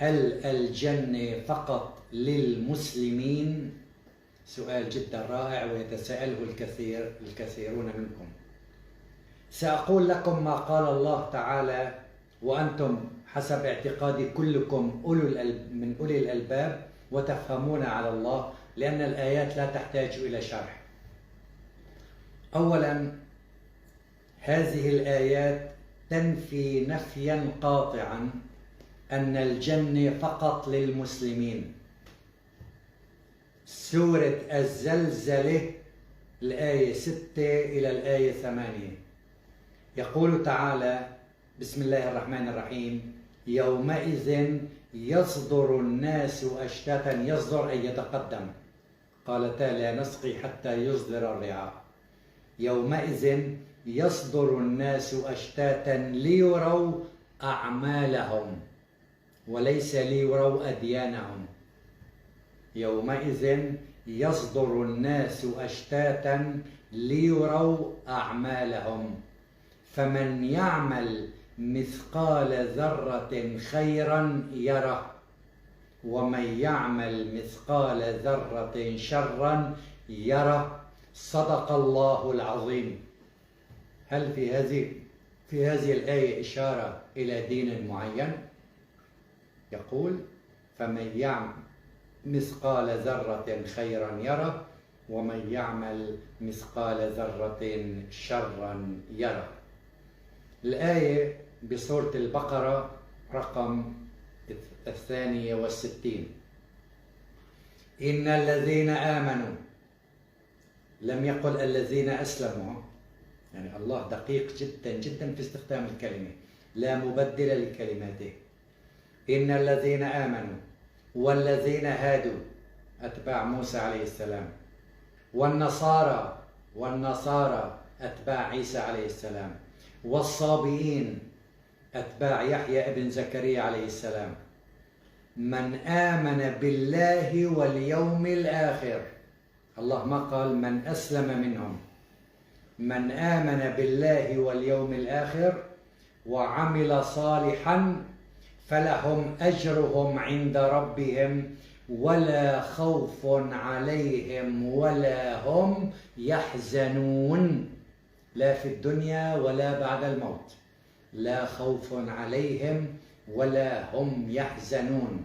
هل الجنة فقط للمسلمين؟ سؤال جدا رائع ويتساءله الكثيرون منكم. سأقول لكم ما قال الله تعالى: وأنتم حسب اعتقادي كلكم من أولي الألباب وتفهمون على الله، لأن الآيات لا تحتاج إلى شرح. أولا، هذه الآيات تنفي نفيا قاطعا أن الجنة فقط للمسلمين. سورة الزلزلة الآية 6 إلى الآية 8 يقول تعالى: بسم الله الرحمن الرحيم: يومئذ يصدر الناس أشتاتا. يصدر أي يتقدم، قالتا لا نسقي حتى يصدر الرعاء. يومئذ يصدر الناس أشتاتا ليروا أعمالهم وليس ليروا أديانهم. يومئذ يصدر الناس أشتاتا ليروا أعمالهم، فمن يعمل مثقال ذرة خيرا يره، ومن يعمل مثقال ذرة شرا يره. صدق الله العظيم. هل في هذه الآية إشارة إلى دين معين؟ يقول: فمن يعمل مثقال ذرة خيرا يره، ومن يعمل مثقال ذرة شرا يره. الآية بسورة البقرة رقم 62. إن الذين آمنوا، لم يقل الذين أسلموا، يعني الله دقيق جدا جدا في استخدام الكلمة، لا مبدل لكلماته. إن الذين آمنوا والذين هادوا أتباع موسى عليه السلام، والنصارى أتباع عيسى عليه السلام، والصابئين أتباع يحيى ابن زكريا عليه السلام، من آمن بالله واليوم الآخر. الله ما قال من أسلم منهم، من آمن بالله واليوم الآخر وعمل صالحا فلهم أجرهم عند ربهم ولا خوف عليهم ولا هم يحزنون، لا في الدنيا ولا بعد الموت، لا خوف عليهم ولا هم يحزنون.